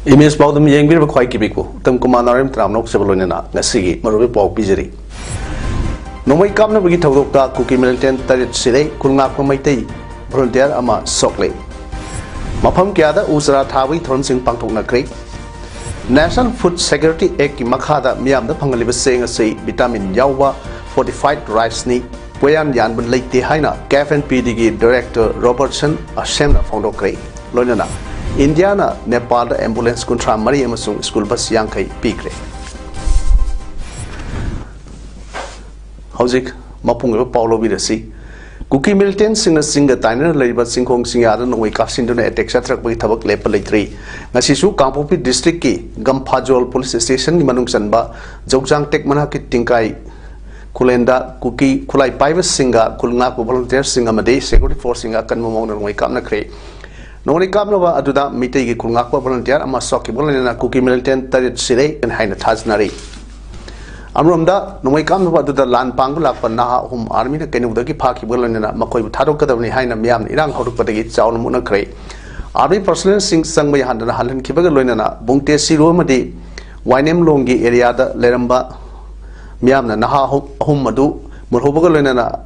Image Paodam Yangir Quai Kibiku, Tam Commandarim Tramnok Sevolina, Nasigi, Marubi Pog Pizeri. No way come with Todoka, Cookie Militant, Tarit Sire, Kulnako Maite, Volunteer Ama Sokle. Mapam Kiada, Uzra Tawi, Tonsing Pantona Creek. National Food Security Act Makada, Miam the Pangalibas saying a say, vitamin Yawa, fortified rice ni, Wayan Yanban Lake Haina, Cafe and PDG Director Robertson, Ashemna Fondo Creek, Lonana. Indiana, Nepal ambulance contra Mari Emerson school bus Yankai Pigre. Howzik, Mapunga Paulo Vidasi. Cookie Milton sing a singer diner labor sing Hong Sing Adan no wake up into the etc. with Tabak Lepale 3. Nasisu Kampopi District Key, Gampajol Police Station, Manungsanba, Jokjang Tek Manaki Tinkai, Kulenda, Cookie, Kulai Pivas Singer, Kulnaku volunteer singer Made, Security Force Singer, Kanmon and wake up na cray. No one come over Aduda, Mitegi Kulnakwa volunteer, and Masoki Bolina Cookie Militant, Tarit Sire, and Haina Taznari. Amrumda, no way come over to the land Pangula, Panaha, whom army the Kenudaki Paki Bolina, Makoi Tadoka, the Haina Miam, Iran, how to put it, Sound Munakray. Army personnel sing sung by Hand and Halan Kibagalina, Bunte Siromadi, Winem Longi area, the Leramba, Miamna, Naha, Humadu, Murhobogalina,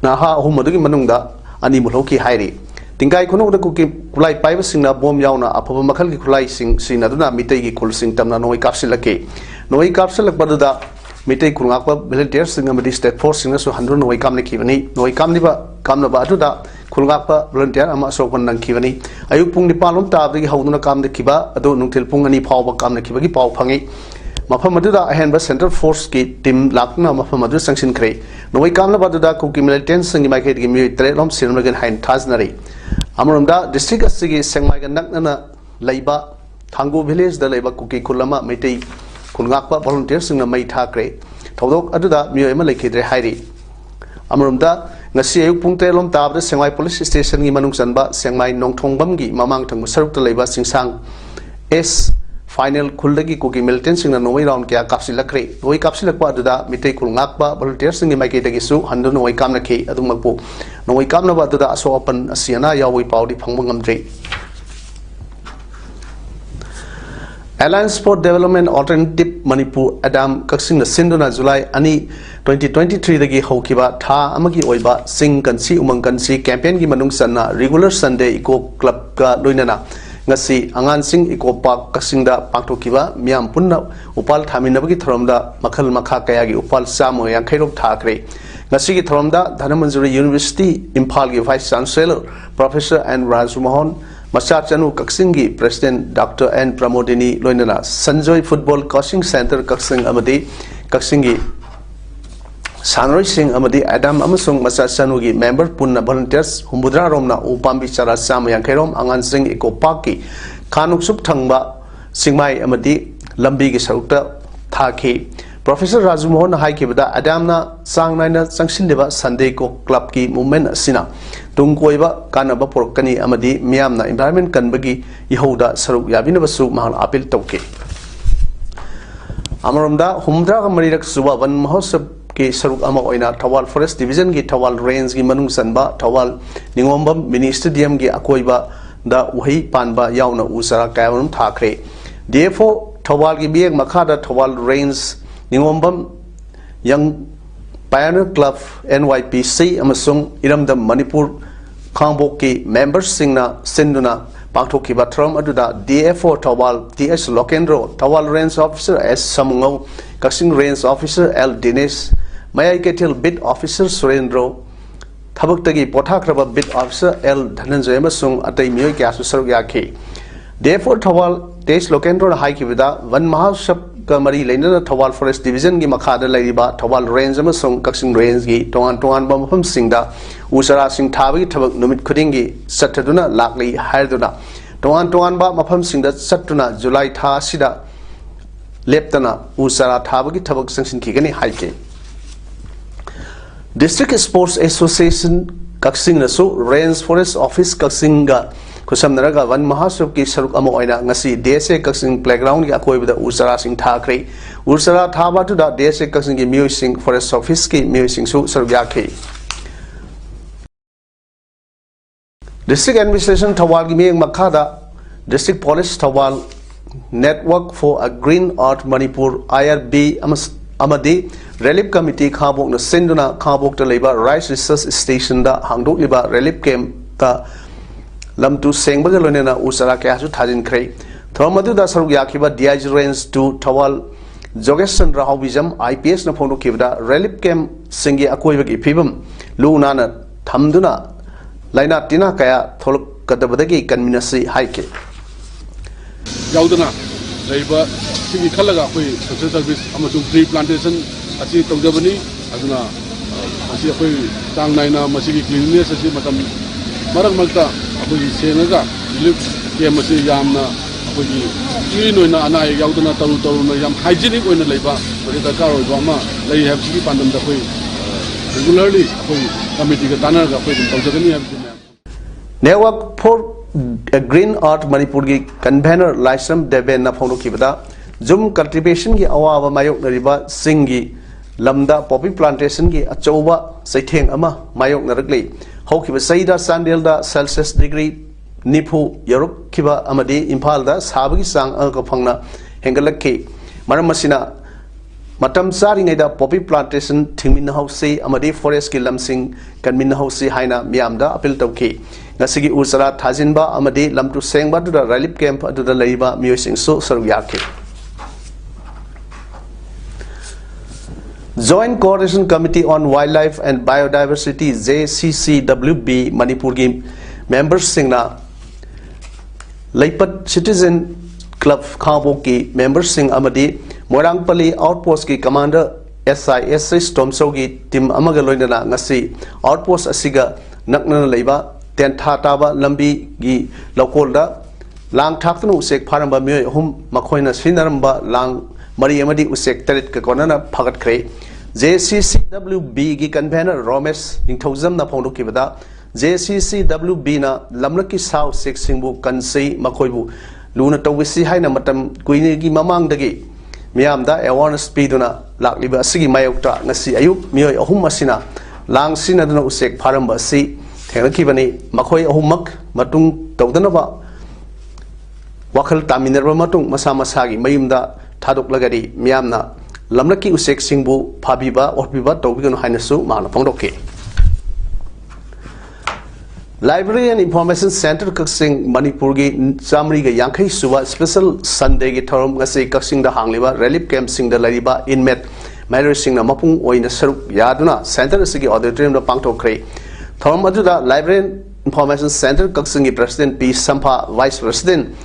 Naha, Humadaki Manunda, and Imuloki Hairi. Tingai kono da kuki kulai paiba singna bom yauna apaba makal ki kulai sing sinaduna mitei ki kul sing tamna noi kapsilake noi kapsilak baduda mitei kulngakwa volunteer singa madi state force singa so 100 noi kamne kibani noi kamni ba kamna ba aduda kulngakwa volunteer ama sokon nang kibani ayuk pung ni palom tabri ki hauduna kamne kiba adu nungthil pung ani phawba kamne kibagi paw phangi mafam aduda ahenba central force ki team lakna mafam adu sanction kre noi kamna baduda kuki militant singi maikhet ki mi trelom sinmagen hain thaznari Amrumda district asigi Sengmaiga Nakna Laiba Tango village the Laiba Kuki Kulama Mete Kulngakpa volunteers in the Mai Takre Todok Aduda Muema Lakidre Hairi Amrumda Nasi Puntelom Tab the Sengmai police station in Manungsanba Sengmai Nong Tongbamgi Mamang Tang Serve the Laiba Sing Sang S final Kuldagi Kuki militants in the Noi round Kia Kapsila Cre Noi Kapsila Quaduda Mite Kulngakpa volunteers in the Maikedagisu Hando Noi Kamnaki Adumapu No we come about the so open a Siena Yawi Paudi Pangam Dre Alliance for Development Alternative Manipur Adam Kaksin the Sinduna July Ani 2023 the Hokiba Ta Amagi Oiba Sing Kansi Umang Kansi campaign Gimanung Sana regular Sunday Eco Club Ka Luinana Ngasi Angan Sing Eco Park Kasinda Paktokiba Miam Punna Upal Taminabaki Thromda Makal Maka Kayagi Upal Samo Yankairok Takre Nasi Thromda, Dhanamanjuri University, Impal Vice Chancellor, Professor N. Rajmohan, Masachanu Kaksingi, President Dr. N. Pramodini Loinana, Sanjoy Football Coaching Center Kaksing Amadi, Kaksingi, Sanroy Singh Amadi, Adam Amasung Masachanugi, member Punna volunteers, Humbudra Romna, Upambi Chara Sam Yankerom, Angan Singh Eko Paki, Kanuk Sup Tangba, Singmai Amadi, Lambi Gisauta, Taki. Professor Rajmohan Haikibada Adamna Sangnina Sanction Deva Sunday Ko Club Ki Movement Sina Tungkoiba Kanaba Porkani Amadi Miamna Environment Kanbagi Yehoda Saruk Yabinabasu Mahal Apil Toke Amarumda Humdra Marirak Suba Van Mahosab Ki Saruk Amaoina Tawal Forest Division Ki Tawal Rains Ki Manung Sanba Tawal Ningombam Mini Stadium Ki Akoiba Da Uhi Panba Yauna Usara Kavanum Takre Therefore Tawal Ki Biak Makada Tawal Rains Ningombam Young Pioneer Club NYPC Amasung Iramda Manipur Kamboki members Singna Sinduna Paktoki Batram Aduda DFO Tawal TS Lokendro Tawal Range Officer S Samungo Kaksing Range Officer L Dinesh Maya Ketil Bid Officer Surendro Tabaktagi Potakraba Bid Officer L Dhananjay Amasung Atay Myoy Kyasu Saruyaki Therefore Tawal TS Lokendro Haikivida Van Mahasab ka mari leina Thawal Forest Division gi makhada laiba Thawal Range amasung Kaksing Range gi tongan ba mafam singda usara sing thabagi thabak numit khuding gi sathaduna lakli haiduna tongan ba mafam singda satuna July tha sida leptana usara thabagi thabak sangsin khigani haike District Sports Association Kaksing na so Range Forest Office Kaksing ga Kusamnaraga Van Mahasab ki saruk amo oina ngasi DSA Kaksing Playground gi akoibada usara sing thakre usara thaba tu da DSA Kaksing gi music Forest Office ki music su saruk yakhe District Administration Thawal gi meng makhada District Police Thawal Network for a Green Art Manipur IRB amadi Relief Committee khabok na senduna khabok ta leiba Rice Research Station da hangdok liba relief camp ta lamtu sengbaga lonena usara kya su thajin khrei thomadu da saruk yakhiba DIG Range to Thawal Jogesh Rahawizam IPS na phono kibda relief camp singi akoiba ki phibam luna na thamduna laina tina kaya tholok kadabadagi conminasi haike yaudana leiba singi khalaga khoi social service amasung tree plantation asi tawdabani aduna asi khoi tang naina masigi cleanliness asi matam marak makta akoi senaga relief camp asi yamna akoi clean oina anai yaudana taru na yam hygienic oina leiba bari dakar oiba ma lei have sigi pandam da khoi regularly akoi committee ga tanar ga khoi tawdagani habsi Network for a Green Art Manipur gi convener Laisam Deben na phono kibada Zoom cultivation gi awa mayok nariba singi lamda poppy plantation gi achoba saitheng ama mayok narakli hokiba saida sandel da Celsius degree nipu yoruk kiba amadi Imphal da sabagi sang ka phangna hengalakki maram masina matam saringai da poppy plantation thingmin house amadi forest ki lamsing kanmin house haina miamda appeal tawki ngasigi usara thajinba amadi lamtu sengba du da relief camp adu da leiba music so saruk yakhe Joint Coordination Committee on Wildlife and Biodiversity JCCWB Manipur gi members singna Leipat Citizen Club Khabo ki members sing amadi Morangpali Outpost ki commander SISI Stormso gi team amaga loinana ngasi outpost asiga nakna leiba tentha taba lambi gi lokolda lang thaknu usek pharamba myoy hum makhoina sinaramba lang mari amadi usek tarit ka konana phagat khrei JCCWB gi convener Romesh Ningthozam na phono kibada JCCWB na lamlaki saw sek singbu kansei makhoibu luna tawisi haina matam kuini gi mamang dagi miyamda awareness piduna lakliba asigi mayokta ngasi ayuk myoy ahum asina lang sinaduna usek pharamba si thengakibani makhoi ahummak matung tawdanaba wakhal taminarba matung masa masagi mayumda thadoklagari miyamna lamlaki usek singbu phabiba orbiba tawbiganu hainasu mangna phongdokke Library and Information Center Kaksing Manipur gi Chamri ga Yankhai Suba Special Sunday gi thorom ngasi Kaksing da hangliba relief camp sing da lariba inmate Mary Singh na mapung oina saruk yaduna center sigi auditorium da pangthokre thorom aduda Library and Information Center Kaksing gi President P Sampha Vice President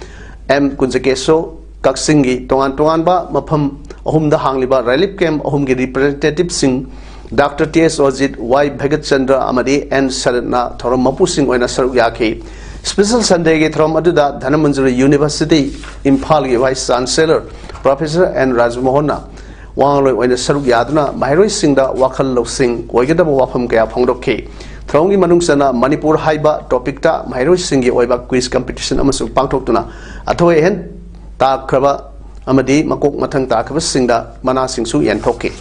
M Kunjakeso Kaksing gi tongan ba mafam ahum da hangliba relief camp ahum gi representative sing Dr. T.S. Ojit, Y. Bhagat Chandra Amadi, and Saratna, Thoram Mapu Singh, Oina Saruk Yaki. Special Sunday gi Thoram Aduda, Dhanamanjari University, Imphal gi Vice Chancellor, Professor N. Rajmohana, Wangloi Oina Saruk Yaduna, Mairoi Singh da Wakal Lo Singh, Wagadaba Wapam Kaya Phongdokki. Thoram gi Manungsana, Manipur Haiba, topic ta, Mairoi Singh gi Oiba quiz competition Amasuk Pangtoktuna. Athoe Hen, Ta Kraba Amadi, Makok Matang Ta Kraba Singh da, Mana Singh Su Yen Toki.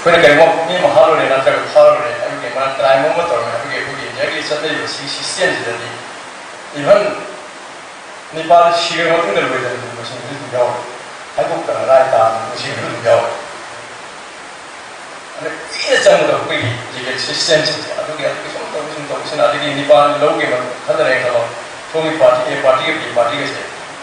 When I walk near Mahalo and after Mahalo, I became one time moment or I became every Sunday, she sends it. Even Nepal, she wrote in the way that she didn't go. I took the right down, she couldn't go. And it's under the way she sends it. I took it something I did in Nepal, Logan, Hundred told me party, a party,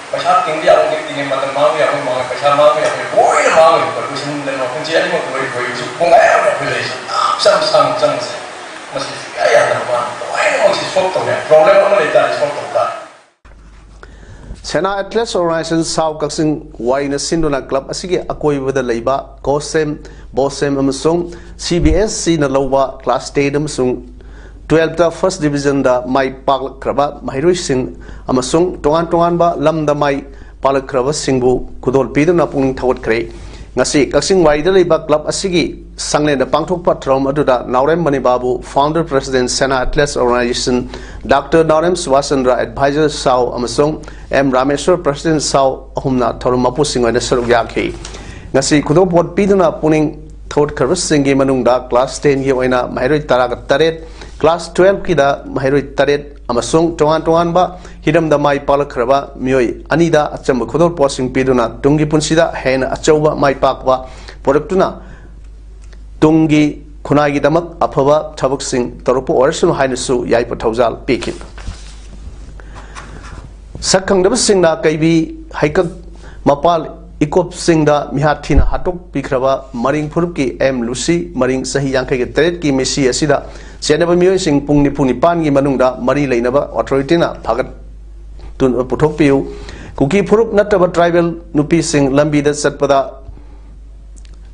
Pasha India, getting but the Mami, Pasha Mami, boy, the Mami, but we send them off in the animal way for you to come out of relation. Some must be I am the one. Why don't you talk to me? Problem only that is what of that. Sena Atlas Organization South Kaksing Waina Sindona Club Asigi Akoi with the Labor, Kosem, Bosem Amasung, CBS Sina Loba, Class Stadium Sung, 12th First Division da Mai Pal Kraba, Mahirui Sing, Amasung, Toan Ba, Lam da Mai Palakrava Singbu, Kudol Piduna Pung Tawat Kray, Nasi Kaksing Waida Labor Club Asigi, Sangle the Pangtok Patrom Aduda, Naurem Manibabu, Founder President Sena Atlas Organization, Dr. Naurem Swasandra, Advisor Sao Amasung, M. Rameshwar President Sao Ahumna Torumapu Singh and Saruyaki. Nasi Kudopot Piduna Puning Thot Kersingi Manunda, Class 10 Yoina, Mahiri Taragat Taret, Class 12 Kida, Mahiri Taret, Amasung, Toan Ba, Hidam the Mai Palakrava, Mui, Anida, Acham Kudor Posing Piduna, Tungi Punsida, Hen, Achoba, Mai Pakwa, Produktuna, Tungi, Kunagi Damak, Apava, Tabuk Singh, Toropo Orson Hainesu, Yaipa Tauzal, Pekin. Sakang the Singna Kaibi, Haikak Mapal, Ikop Singda, Mihatina Hatok, Pikrava, Maring Purki, M. Lucy, Maring Sahi Yanka Tretki, Messi Asida, Senaba Musing Pungni Punipan, Manunda, Mari Lainaba, Authoritina, Pagat Putopio, Kuki Purup Nataba Tribal, Nupi Sing, Lambi the Satpada,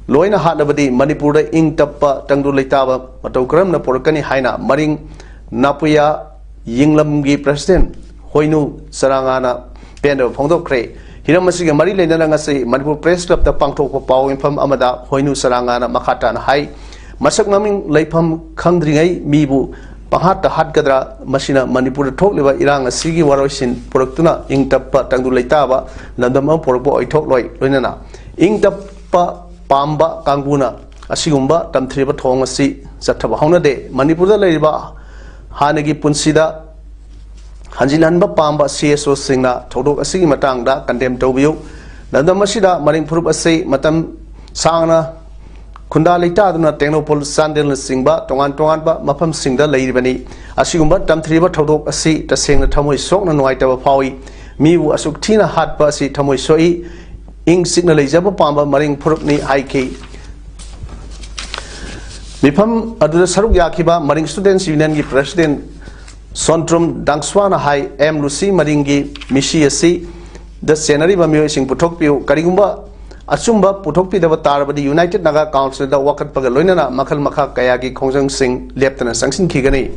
Loina Hanabadi, Manipura, Ing Tapa, Tangu Letaba, Matokram, Naporkani Haina, Maring Napuya, Yinglamgi President. Hoinu Sarangana Pendo Pondo Cray. Hiramasiga Mari Lenangasi, Manipur Press Club the Pangto Pau in Pam Amada, Hoinu Sarangana, Makatan High, Masak Naming Lapam Kandringai, Mibu, Pahata Hadgadra, Machina, Manipur Tokliva, Iranga, Sigi Warosin, Produktuna, Ing Tapa, Tanguletava, Landama Porbo, I talk like Lunana. Ing Tapa Pamba, Kanguna, Asigumba, Tamtriba Tongasi, Satabahona de, Manipur Leva, Hanagi Punsida. Hanjilanba Pamba CSO Singna, Todo Asigi Matanga, Condemn Tobio, Nadamasida, Maring Purup Asay, Matam Sangna, Kundalita, Tenopol, Sandil Singba, Tonganba, Mapam Singda, Lady Bani, Asigumba, Tamtriba Todo Asi, the Sing the Tamoy Song and White of Powi, Miu Asuktina Hat Basi, Tamoy Soi, Ing Signalizaba Pamba, Maring Purupni, Hike. Mipam Adula Saruk Yakiba, Maring Students Union President. Sontrum Dangswana High M. Lucy Maringi Mishi the Senari Bamio Sing Putokpio, Karigumba, Asumba, Putokpi the Vatar, the United Naga Council, the Wakat Pagalona, Makal Maka Kayagi, Kongzang Singh, Lieutenant Sanction Kigani.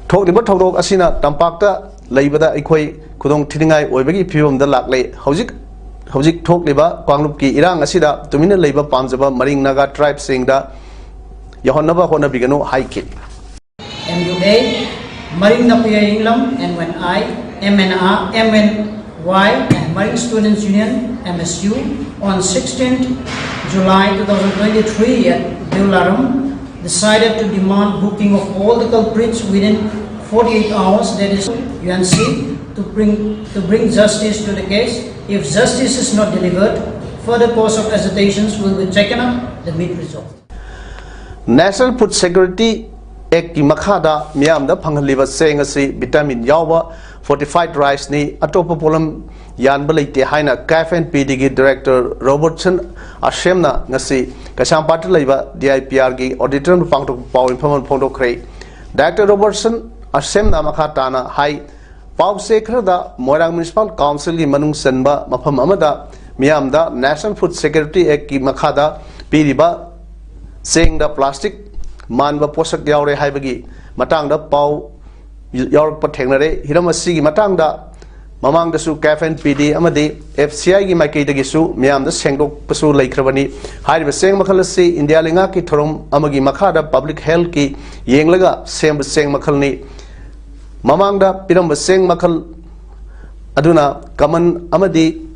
Talk the Botog Asina, Tampakta, Labada Equi, Kudong Tiningai, Webegi Pium the Lakle, Hosik Tok Liba, Pangluki, Irang Asida, Dominion Labor Panzaba, Maring Naga tribe saying that Yahonava Hona Bigano High Kick. MUA, Maring Napuya Inglam, MNI, MNR, MNY, and Maring Students Union, MSU, on 16th July 2023 at Deularam, decided to demand booking of all the culprits within 48 hours, that is UNC, to bring justice to the case. If justice is not delivered, further course of agitations will be taken up, the meet resolved. National Food Security Eki Makada, Miam the Pangaliva saying vitamin Yawa, fortified rice ni, Atopa Polam, Yan Balite Haina, Kafen PDG Director Robertson, Ashemna, Nasi, Kasham Pataleva, DIPRG, Auditor Pangto Pow in Paman Pondo Cray. Director Robertson, Ashemna Makatana, High, Pau Sekra, Morang Municipal Council, Manung Senba, Mapam Amada, Miam the National Food Security Eki Makada, Piriba, saying the plastic. Manba Posak Yaure Haibagi, Matanga Pau York Patenare, Hiramasi Matanga, Mamang the Su Cafen PD, Amadi, FCI Maki de Gisu, Miam the Sengo Pasu Lake Ravani, Hide the same Makalasi, India Lingaki Torum, Amagi Makada, Public Health Ki, Yenglaga, same Sang Makalni, Mamanga, Piram Sang Makal Aduna, Kaman Amadi,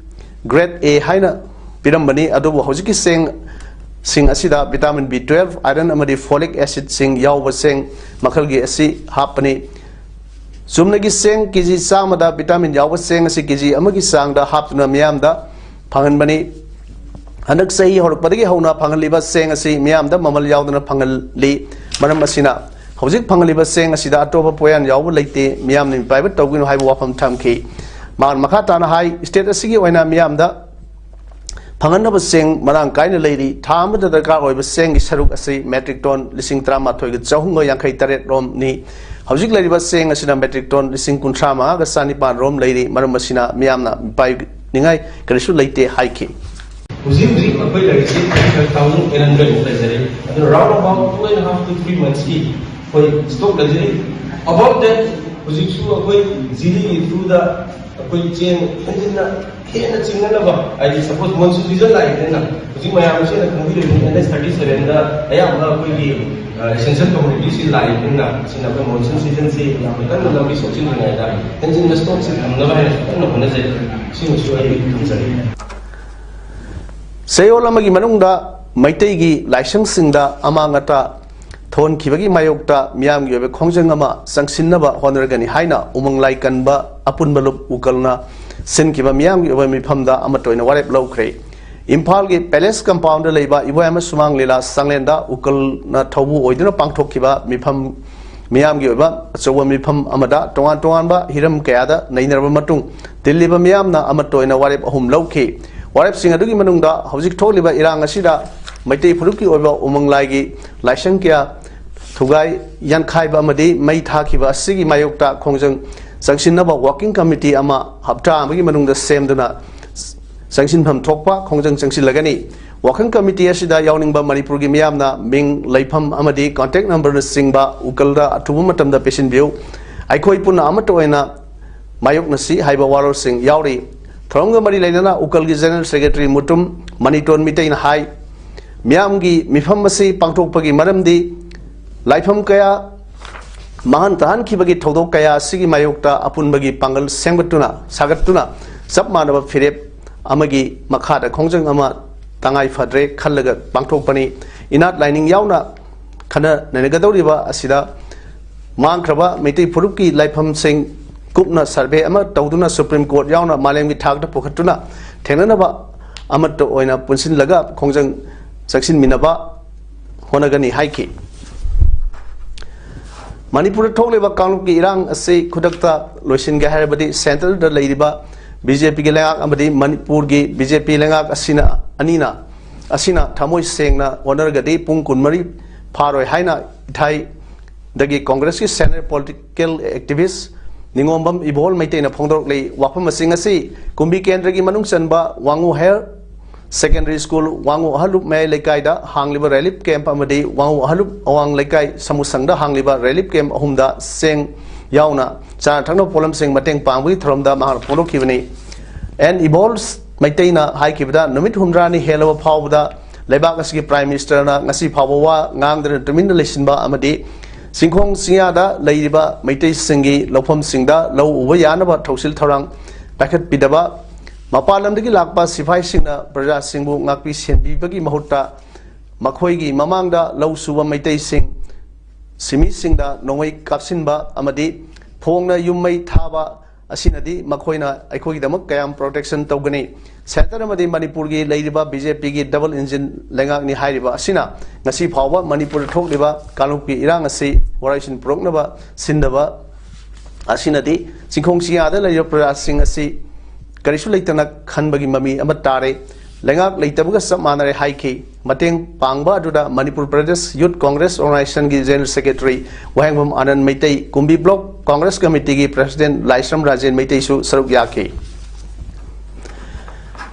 Grade A Haina, Pirambani, Adobo Hosiki Sang. Sing asida vitamin B12 iron amadi folic acid sing yawa sing makalgi asi hapani sumnagi sing kiji samada vitamin yawa sing asi kiji amagi sangda haptuna miyamda phanganbani hanak sei horpadagi hauna phanganliba sing asi miyamda mamal yawdana phangali maram asina hojik phanganliba sing asida atopa poyan yawa leite miyamni private tawgin haibu wafam thamki man makha tana hai state asigi oina miyamda Fanganaba Sing, Marang Kaina Lady, Tam the Gargo was saying Saruk Asi, metric ton, listening trama to Zahungo Yankai Taret Rom ni. Housing Lady was saying as in a metric ton, listening Kuntrama, the Sanipan Rom Lady, Maramasina, Miamna, by Ningai, Karishu Late Hiking. Usually, a quite like 5,800 luxury, and around about 2.5 to 3 months for stock luxury. About that, Usually, a quite zilly through the quite chain, I suppose monsoon season like that. My am saying that we 37 I am essential commodities like in the monsoon season. Say, I'm be searching on that. And in the stocks, I'm never had Sayolamagi Manunda, Maitegi, Lysensinda, Amangata, Ton Kivagi Mayokta, Miam Yobe Konjangama, Sansinaba, Honorgani Haina, Umang Laikanba, Apunbalup Ukalna, Sinkiba Miam Yobe Mipamda, Amato in a Warep Locre. Impalgi Palace Compound Leba, Iwama Sumang Lila, Sanglenda, Ukalna Tobu, Oidina Pangtokiba, Mipam Miam Yoba, so Mipam Amada, Toanba, Hiram Kayada, Nainaba Matung, Deliba Miamna, Amato in a Warep Home Loke. Warep sing adugi manungda hojik tholiba irang asida maitei phuruki oiba umang laigi laisang kya thugai yankhai ba amadi mai thakiba asigi mayokta khongjang sangsinaba working committee ama hapta amagi manungda semduna sangsinpham thokpa khongjang sangsilagani working committee asida yawningba manipurgi miyamna ming leifam amadi contact number na singba ukalda athubu matamda patient view aikhoi punna amato oina mayok nasi haiba warol sing yauri Thronga Mari Lena, Ukalgi General Secretary Mutum, Maniton Mitain High, Miamgi, Mifamasi, Pangtopagi, Madamdi, Laifam Kaya, Mahantan Kibagi Todo Kaya, Sigi Mayokta, Apunbagi, Pangal, Sangatuna, Sagatuna, Submanaba Philip, Amagi, Makada, Kongjang Ama, Tangai Fadre, Kalaga, Pangtopani, Inat Lining Yauna, Kana, Nenegadoriba, Asida, Mankraba, Miti Puruki, Laifam Sing. Kupna survey ama tauduna Supreme Court yauna malemgi thakda pokhatuna thenanaba amato oina punsin laga khongjang saksin minaba honagani haiki Manipur thokleba kanglupki irang ase khudakta loisinga harabadi central da leiriba BJP ge lengak amadi Manipur gi BJP lengak asina asina thamoi sengna honorgadi pung kunmari pharoi haina thai dagi Congress ki senior political activist Ningombam Ibol Maitena Pondorley, Wapamasi, Kumbi Kendragi Manung Sanba, Wangu Hair, Secondary School, Wangu Halup May Lekaida, Hang Liver Relief Camp Amadi, Wangu Halup, Awang Lekai, Samusanga, Hang Liver Relief Camp Humda, Sing Yauna, Sanatano Polam Sing Mateng Pangwi from the Mahar Polo Kivani, and Ibols Maitena, High Kivda, Numit Humdrani, Hello Powda, Lebakasi Prime Minister, Nasi Pawa, Nang the Termination Ba Amadi. Singkong Singada, Ladiba, Maitei Singi, Lopom Singda, Low Wayanaba, Tosil Tarang, Packet Bidaba, Mapalam de Lakpa, Sifai Singna, Braja Singbu, Nakpi Senbi, Bagi Mahota, Makoigi, Mamanga, Low Suba Maitei Sing, Simi Singda, Noe Kapsinba, Amadi, Pongna Yumay Taba, Asinadi, Makoina, Akoidamak, Kayam Protection Togani, Santaramadi Manipurgi, Ladiba, BJP, Double Engine, Lengak Ni Haiba, Asina, Nasi Pawa, Manipur Tokliba, Kalupi, Irangasi, Waration Prognaba, Sindaba, Asinadi, Singkong Siada, Layopra Singasi, Karisulaitana, Kanbagi Mami, Amatare, Lengak, Laitabuga Samanare Haiki, Mateng, Pangba, Duda, Manipur Pradesh Youth Congress Organization General Secretary, Wangam Anan Meitei, Kumbi Block, Congress Committee President Laisram Rajan Meiteisu, Sarukyaki.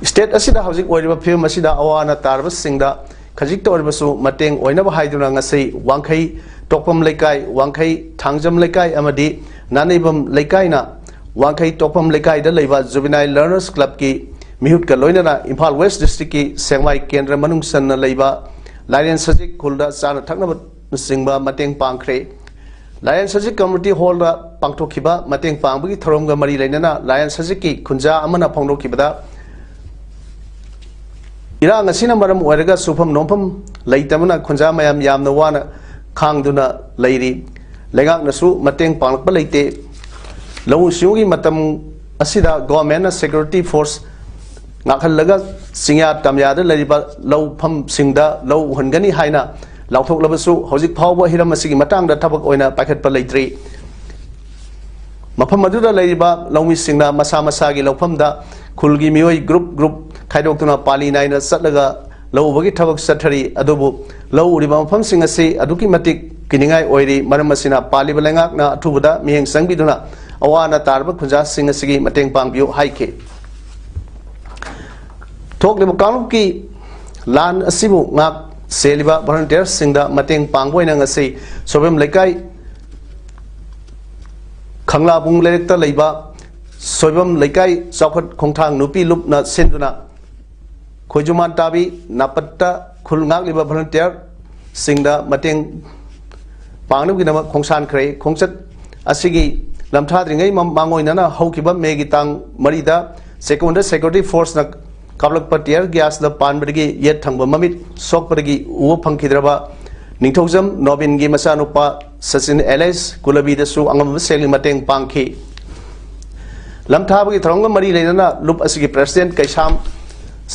State Asida Housing Oiba Film Asida Awana Tarvas Singda, Kajik Torbasu, Mateng, Oinaba Haidunangasi, Wankai, Topam Lekai, Wankai, Tangjam Lekai, Amadi, Nanibam Lekaina, Wankai Topam Lekai, the Leva, Juvenile Learners Club Ki, Mihut Kaloina, Impal West District Ki, Semai Kendra Manungsan Leva, Lion Sajik, Kulda, Sana Taknabat Singba, Mateng Pankre, Lion Sajik Community Holder, Pangtokiba, Mateng Pangbi, Thoronga Mari Lenana, Lion Sajiki, Kunja Amana Pongdo Kibada. Irang asina maram oiraga supam nompam leitamana khunja mayam yamna wana khangduna leiri lengak nasu mateng panglakpa leite lau siugi matam asida government security force ngakhallaga singya tamyada leriba lau pham singda lau hungani haina lauthok labasu hojik phawba hiram asigi matangda thabak oina pakhatpa leitri mafam aduda leriba laumi singna masa masagi lauphamda khulgi mioi group खाइदोक्तुना पाली नाइना चटलगा लौबगी थबक चथरी अदुबु लौ उरिबा मफमसिंग असि अदुकी मतिक किनिंगाई ओइरी मरम असिना पालिबा लेंगाकना अथुबदा मिहेंग संगबिदुना अवाना तारबा खुजा सिंग असिगी मतेंग पांगबियो हाइके थोकलिबा कानुन की लान असिबु ngak सेलिबा volunteers सिंगदा मतेंग पांगबोइना ngasi सोबेम लेकाई खंगला बुंग लेरेक्ता लेबा सोबेम लेकाई चौखट खोंथांग नुपी लुपना सेंदुना खोजुमान ताबी नापत्ता खुलंगाक लिबा volunteer सिंगदा मतेंग पांगनुगिना खोंसान खरे खोंचत असिगी लमथाद्रिंगै मांगोइना हौकिबा Maggi तांग मरिदा secondary security force ना काबलक पटियर gas the पानबदगी येत थंगबा ममित सोकपदगी उ फंखिद्रबा निंथौजम नोबिन गी मसानुपा सचिन एलेस कुलबी दसु अंगम सेली मतेंग पांखि लमथाबगी थरंग मरी लेना लुप असिगी प्रेसिडेंट कैसाम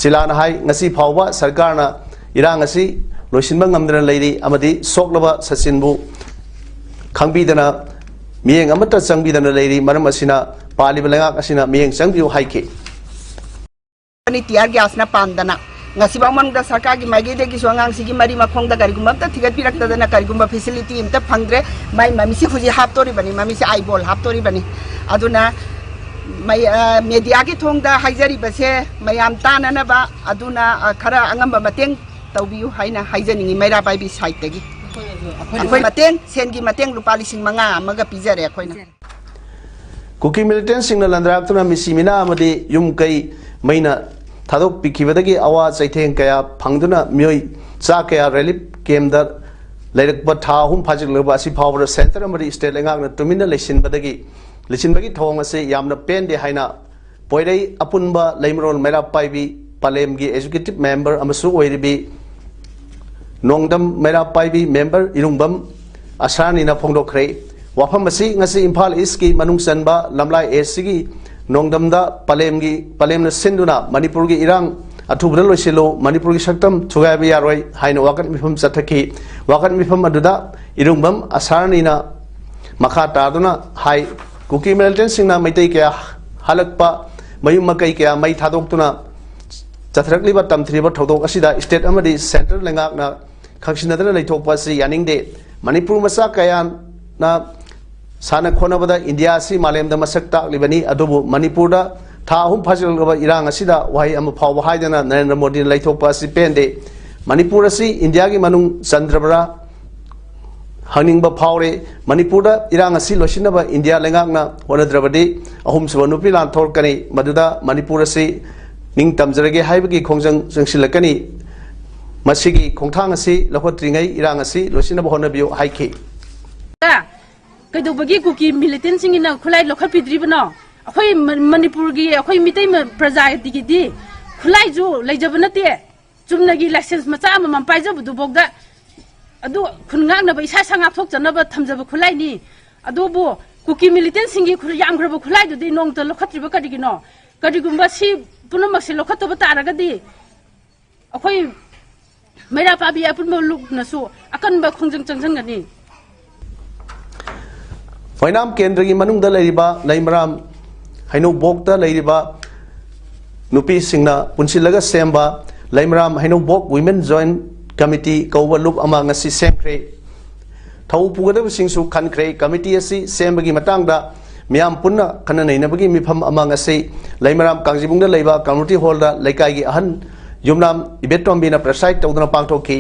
सिलाना हाई ngasi फावबा सरकारना इरांग असि लोइसिनबा ngamdana लेरी अमदि सोकलबा सचिनबु खंगबीदना मियेंग अमता चंगबीदना लेरी मरम असिना पालिबा लेंगाक असिना मियेंग चंगबिउ हाइके टियर गैस ना पांदना ngasiba mangda sarkar gi magi de gi songang sigi mari makhong da gari gumba ta thigat pirak ta na gari gumba facility imta phangre mai mami si khuji hap tori bani mami si eyeball hap tori bani aduna mai media gi thong da haijari base mayam tana na ba aduna khara angamba mateng tawbiu haina haijaningi maira bai bi site tagi akhoi mateng sen gi mateng lupa lising manga amaga pijare akhoina Kuki militant सिंगना लंद्राक्तुना मिसिमिना अमदि युम कई मैना थादोक पिखिबदगी आवा चैथेंग कया फंगदुना मियोय चा कया रिलीफ केम्दा लेरकबा था हुम फाजिलबा असि फावर सेंटर अमदि स्टेट लेंगाकना तुमिना लिसिनबगी थोंग असे यामना पेंदे हाइना पोइरै अपुनबा लेमरोल मेरा पाइबी पालेमगी एजुकेटिव मेंबर अमसु ओइरिबी नोंगदम मेरा पाइबी मेंबर इरुंगबम असानिना फोंदोखरे वाफम असी ngasi इम्फाल ईस्ट की मनुंग चनबा लमलाई एसी की नोंगदमदा पलेमना सिंदुना मणिपुर की इरांग अथुबदा लोइसिलो मणिपुर की सक्तम थुगायबा यारोय हाइना वाकत मिफम चथकी वाकत मिफम अदुदा इरुंगबम असारनीना मखा तादुना हाई कुकी मिलिटेंट सिंगना मैतै कया हलकपा मयुम मकै कया मै थादोक्तुना चथरकलिबा तमथ्रिबा थौदोक असिदा स्टेट अमदि सेंटर लेंगाकना खक्सिनदना लैथोकपा सि यानिंगदे मणिपुर मसा कया ना साना खोनबदा इंडिया से मालेमदा मसक ताकलिबनी अदुबु मणिपुरदा था अहुम फाजिलगबा इरांग असिदा वाही अम फाव हाइदना नरेंद्र मोदी लैथोकपा सि पेंदे मणिपुर असि इंडिया की मनुंग चंद्रबरा हंगिंगबा फावरे मणिपुरदा इरांग असि लोसिनबा इंडिया लेंगाकना होनद्रबदि अहुम सुब नुपि लांथोरकनी मदुदा मणिपुर असि निंग तमजरगे हाइबगी खोंजंग जंगसिलकनी मसिगी खोंथांग असि लखोत्रिङै इरांग असि लोसिनबा होनबियो हाइखि कईदोबगी कुकी मिलिटेंट सिंगिना खुलाई लोखल पिद्रिबनो अखोई मणिपुर की अखोई मितै प्रजा दिगिदी खुलाई जो लेजब नते चुमनगी लाइसेंस मचा मम पाइजबदु बोगदा अदु खुनगांगनबा इसा संगा थोकजनबा थमजब खुलाइनी अदुबो कुकी मिलिटेंट सिंगी खुर यामग्रब खुलाई दुदि नोंगत लोखत्रिबा कदिगिनो कदिगुंबा सि पुनमक्सि लोखतबा तारगदी अखोई मैरा पाबी अपुनबा लुकनसु अकनबा खोंजंग चंजंगनी फैनाम केंद्र की मनुंगदा लेरिबा लैमराम हैनो बोकता लेरिबा नुपी सिंगना पुनसिलगा सेमबा लैमराम हैनो बोक वुमेन जॉइंट कमिटी कौबा लुप अमा ngasi सेमख्रे थौ पुगदब सिंगसु खनख्रे कमिटी असि सेमबगी मतंगदा मियाम पुन्ना खननैनबगी मिफम अमा ngasi लैमराम कांगजिबुंगदा लेबा कम्युनिटी हॉलदा लेकाइगी अहन युमनाम इबेटोम्बीना प्रेसाइड तौदना पांगथोखी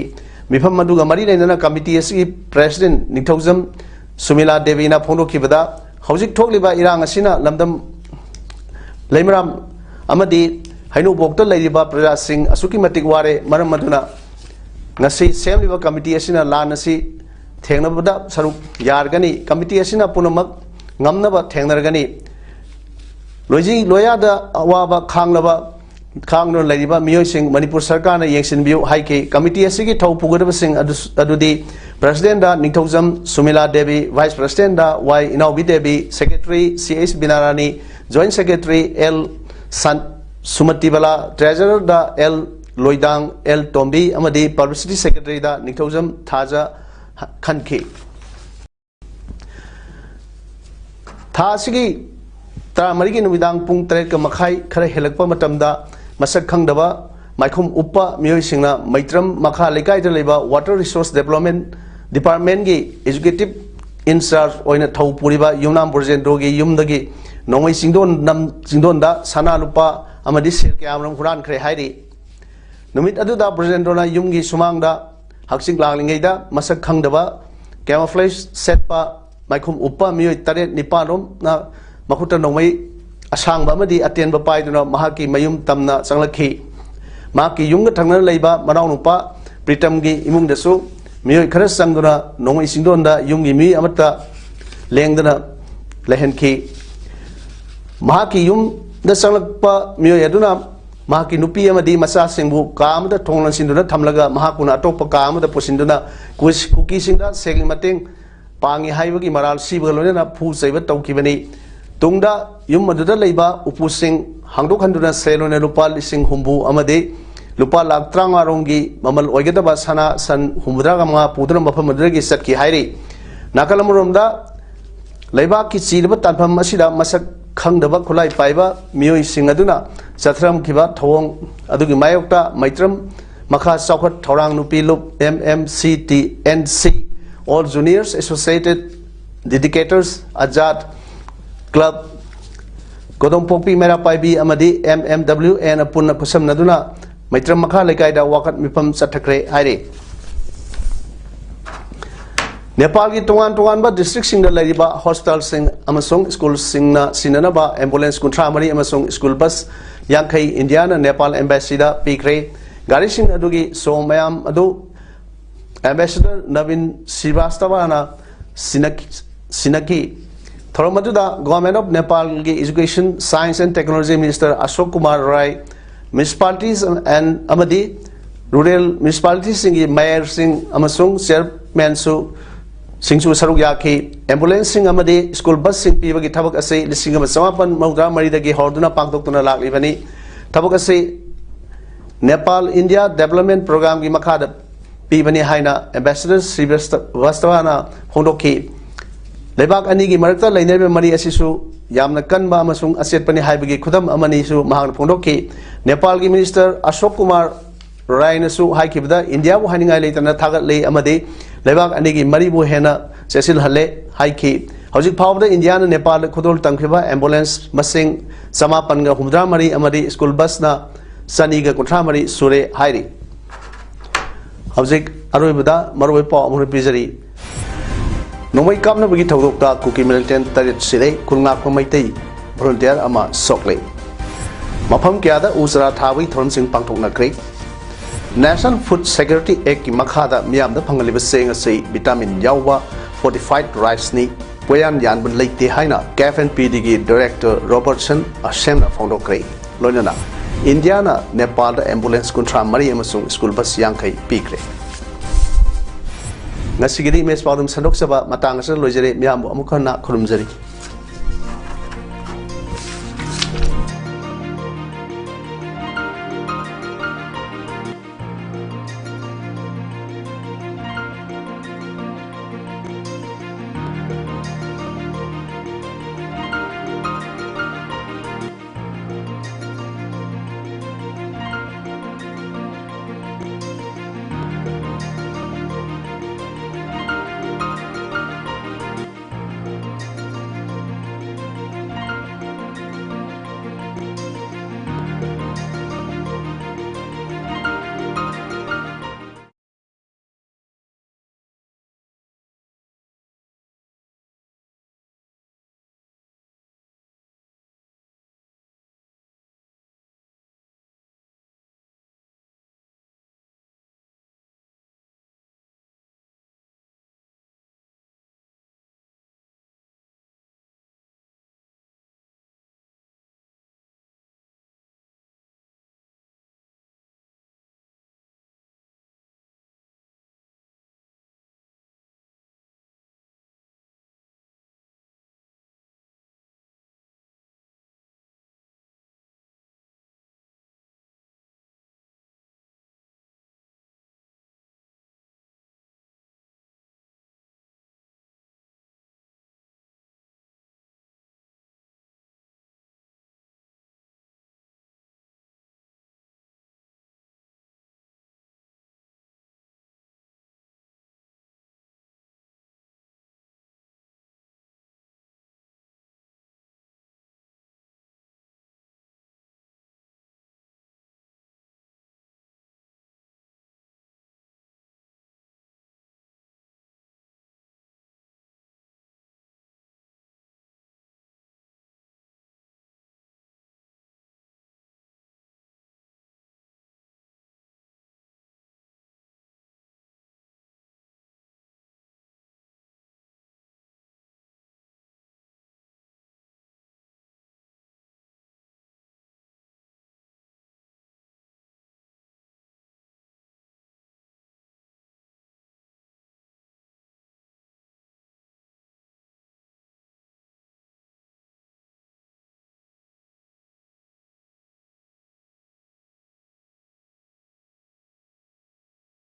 मिफम मदुगा मरी लेना कमिटी असि प्रेसिडेंट निथौजम सुमिला देवी ना फोंदो किबदा हौजिक थोकलिबा इरांग असिना लमदम लैमराम अमदि हैनो बोक्ता लैरिबा प्रजा सिंह असुकी मतिक वारे मरम मदुना ngasi सेमलिबा कमिटी असिना लान असि थेंगनबदा सरुप यारगनी कमिटी असिना पुनमक ngamnaba thengnargani loji loyada awaba khanglaba khangno lariba miyoi sing manipur sarkar na yengsin biu haike committee asigi thau pugodaba sing adudi president da ningthaujam sumila devi vice president da y inaubi devi secretary cs binarani joint secretary l san sumatibala treasurer da l loidang l tombi amadi publicity secretary da ningthaujam thaja khanki था सिगी तामरी की नुमिदांग पुंग 3 का मखाई खरे हेलकपा मतमदा masak khangdaba maikhum uppa mioi singna maitram makha lekai da leba water resource development department gi executive in charge oina thau puriba yumnam burjendro gi yumdagi nongoi singdon da sana lupa amadi sir kyamram huran khre hairi numit aduda burjendro na yumgi sumangda haksing langlingai da masak khangdaba camouflage set pa maikhum uppa mioi tare niparom na makuta nongoi asang ba madi aten ba pai duna mahaki mayum tamna changlakhi maki yumga thangna leiba manau nupa pritam gi imung dasu mioi khara sangduna nongoi singdon da yumgi mi amata lengdana lehenkhi mahaki yum da changlakpa mioi aduna mahaki nupi amadi masa singbu kamda thonglan sinduna thamlaga mahakuna atokpa kamda posinduna kuki singda segi mateng pangi haibagi maral siba lona phu saiba tawkibani tungda yum maduda leiba upusing hangdok handuna selone lupa lising humbu amade lupa lak tranga rongi mamal oigedaba sana san humudra ma pudra mafam madragi satki hairi nakalamromda leiba ki chilba tanpham asida masak khangdaba khulai paiba mioi sing aduna sathram kiba thong adugi mayokta maitram makha saukhat thorang nupi lup mmctnc all juniors associated dedicators ajat club godong pokpi mera paibi amadi mmwn apunna kusam naduna maitram makha lekai da wakat mipam sathakre haire Nepal ki tongan ba district sing da laiba hostel sing amasong school sing na sinana ba ambulance kuntra mari amasong school bus yangkai Indiana Nepal embassy da pikre gari sing adugi somayam adu ambassador Navin Srivastava na sinaki Thoromaduda government of Nepal ki education science and technology minister Ashok Kumar Rai municipalities and amadi rural municipalities sing mayor sing amasong chairman su singsu saruk yaki ambulance sing amadi school bus sing pibagi thabak ase lising samapan maudra mari dagi horduna pangtoktuna laklibani thabak ase Nepal India development program gi makhada pibani haina ambassador Srivastava na hondokhi lebak ani gi marakta lainebe mari asisu yamna kanba amasung asetpani haibagi khudam amani su mahang hondokhi Nepal gi minister Ashok Kumar Rai na su haikibda India bu haningai leitana thagat lei amadi lebak ani gi mari bu hena sesil halle haiki hojik phawda India na Nepal khudol tangkhiba ambulance masing samapan ga humdra mari amadi school bus na sani ga kuntra mari sure hairi hojik aroibada maroi pa amur pizari nomai kapna bagi thawdokta kuki militant tarit sire kulngak pamaitai volunteer ama sokle mafam kyada usra thawi thon sing pangthokna kre National Food Security Act ki makhada miyam da phangali seng ase vitamin yawa fortified rice ni poyan yan bun leite haina KFNPD gi director Robertson Ashemna fondo kre loinana Indiana Nepal da ambulance kuntra mari amasung school bus yangkai pikre ngasigiri mes Paodam 16th matang asal loijare miyam amukana khurumjari